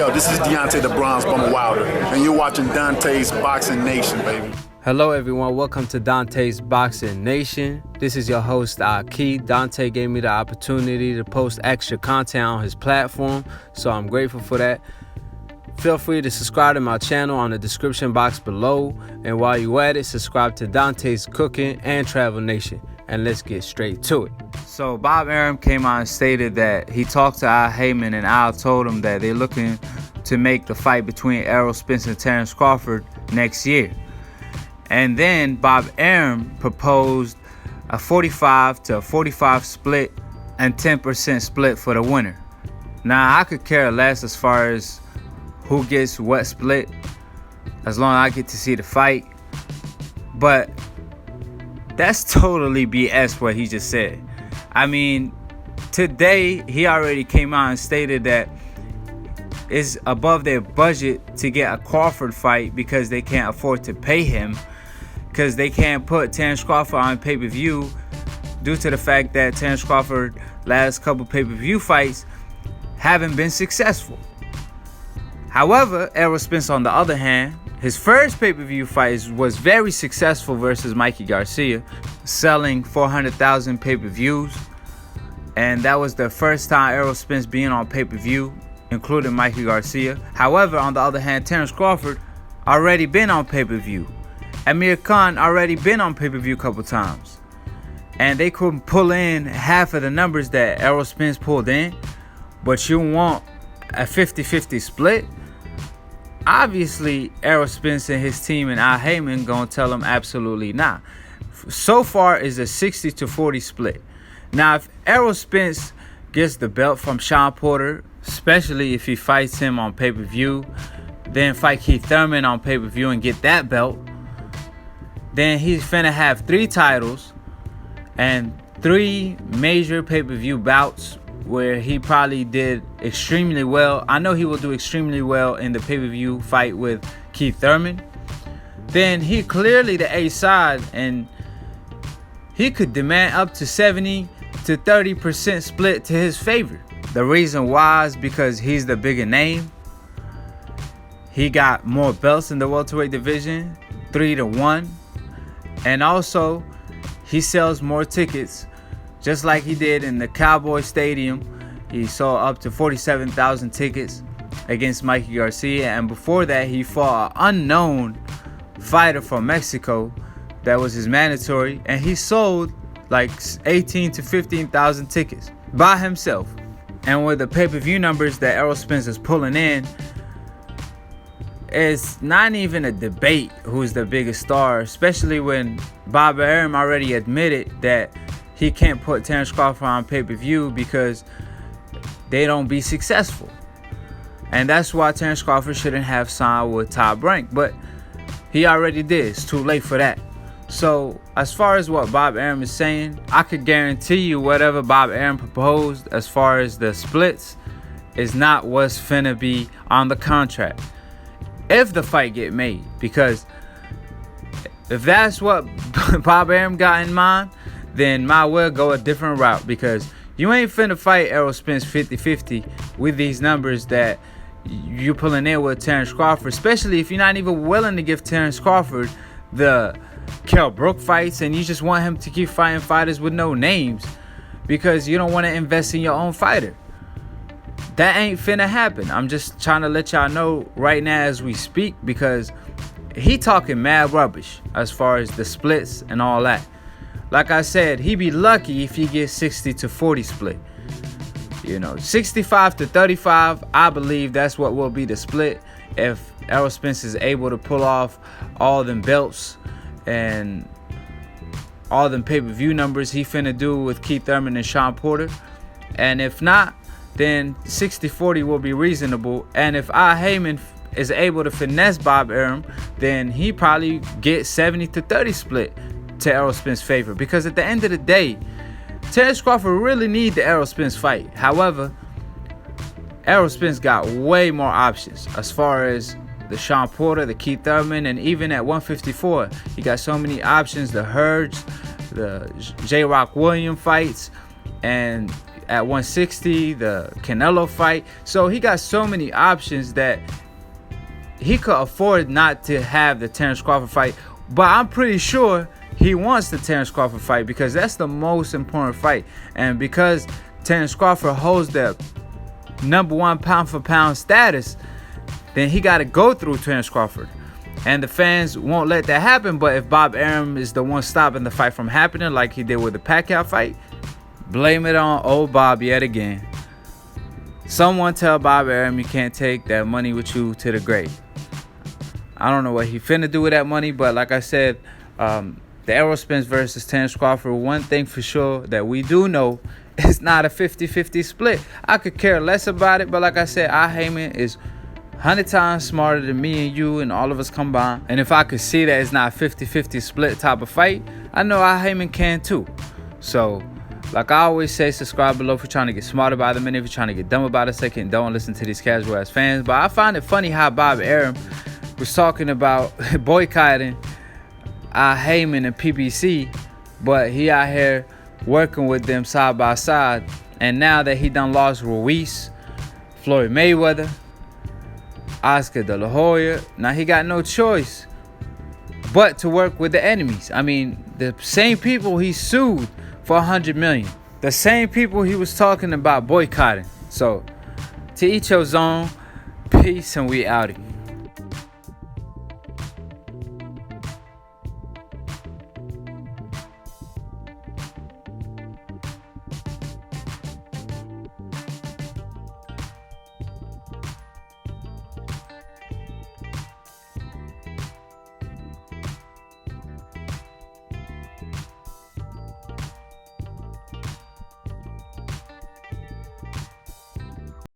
Yo, this is Deontay the Bronze Bomber Wilder, and you're watching Dante's Boxing Nation, baby. Hello everyone, welcome to Dante's Boxing Nation. This is your host, Keith. Dante gave me the opportunity to post extra content on his platform, so I'm grateful for that. Feel free to subscribe to my channel on the description box below, and while you're at it, subscribe to Dante's Cooking and Travel Nation, and let's get straight to it. So Bob Arum came out and stated that he talked to HAYMON, and Al told him that they're looking to make the fight between Errol Spence and Terence Crawford next year. And then Bob Arum proposed a 45 to 45 split and 10% split for the winner. Now, I could care less as far as who gets what split, as long as I get to see the fight. But that's totally BS what he just said. I mean, today he already came out and stated that it's above their budget to get a Crawford fight because they can't afford to pay him, because they can't put Terence Crawford on pay-per-view due to the fact that Terence Crawford last couple pay-per-view fights haven't been successful. However, Errol Spence, on the other hand, his first pay-per-view fight was very successful versus Mikey Garcia, selling 400,000 pay-per-views, and that was the first time Errol Spence being on pay-per-view, including Mikey Garcia. However, on the other hand, Terence Crawford already been on pay-per-view. Amir Khan already been on pay-per-view a couple times, and they couldn't pull in half of the numbers that Errol Spence pulled in. But you want a 50-50 split? Obviously, Errol Spence and his team and HAYMON gonna tell him absolutely not. So far is a 60 to 40 split. Now, if Errol Spence gets the belt from Sean Porter, especially if he fights him on pay-per-view, then fight Keith Thurman on pay-per-view and get that belt, then he's finna have 3 titles and 3 major pay-per-view bouts where he probably did extremely well. I know he will do extremely well in the pay-per-view fight with Keith Thurman. Then he clearly the A side, and he could demand up to 70 to 30% split to his favor. The reason why is because he's the bigger name. He got more belts in the welterweight division, 3-1. And also, he sells more tickets, just like he did in the Cowboy Stadium. He sold up to 47,000 tickets against Mikey Garcia. And before that, he fought an unknown fighter from Mexico that was his mandatory. And he sold like 18 to 15,000 tickets by himself. And with the pay-per-view numbers that Errol Spence is pulling in, it's not even a debate who's the biggest star, especially when Bob Arum already admitted that he can't put Terence Crawford on pay-per-view because they don't be successful. And that's why Terence Crawford shouldn't have signed with Top Rank, but he already did. It's too late for that. So as far as what Bob Arum is saying, I could guarantee you whatever Bob Arum proposed as far as the splits is not what's finna be on the contract if the fight get made. Because if that's what Bob Arum got in mind, then might well go a different route, because you ain't finna fight Errol Spence 50-50 with these numbers that you pulling in with Terence Crawford, especially if you're not even willing to give Terence Crawford the Kell Brook fights, and you just want him to keep fighting fighters with no names because you don't want to invest in your own fighter. That ain't finna happen. I'm just trying to let y'all know right now as we speak, because he talking mad rubbish as far as the splits and all that. Like I said, he be lucky if he gets 60 to 40 split. 65 to 35, I believe that's what will be the split if Errol Spence is able to pull off all them belts and all them pay-per-view numbers he finna do with Keith Thurman and Sean Porter. And if not, then 60-40 will be reasonable. And if HAYMON is able to finesse Bob Arum, then he probably get 70 to 30 split to Errol Spence's favor. Because at the end of the day, Terence Crawford really need the Errol Spence fight. However, Errol Spence got way more options as far as the Sean Porter, the Keith Thurman, and even at 154, he got so many options. The Hurds, the J. Rock Williams fights, and at 160, the Canelo fight. So he got so many options that he could afford not to have the Terence Crawford fight. But I'm pretty sure he wants the Terence Crawford fight because that's the most important fight. And because Terence Crawford holds the #1 pound for pound status, then he got to go through Terence Crawford. And the fans won't let that happen. But if Bob Arum is the one stopping the fight from happening like he did with the Pacquiao fight, blame it on old Bob yet again. Someone tell Bob Arum you can't take that money with you to the grave. I don't know what he finna do with that money, but like I said, the Errol Spence versus Terence Crawford, one thing for sure that we do know, it's not a 50-50 split. I could care less about it, but like I said, HAYMON is 100 times smarter than me and you and all of us combined. And if I could see that it's not a 50-50 split type of fight, I know HAYMON can too. So, like I always say, subscribe below if you're trying to get smarter by the minute. If you're trying to get dumb about a second, don't listen to these casual ass fans. But I find it funny how Bob Arum was talking about boycotting HAYMON and PBC, but he out here working with them side by side. And now that he done lost Ruiz, Floyd Mayweather, Oscar De La Hoya, now he got no choice but to work with the enemies. I mean, the same people he sued for $100 million, the same people he was talking about boycotting. So to each your own. Peace, and we outie.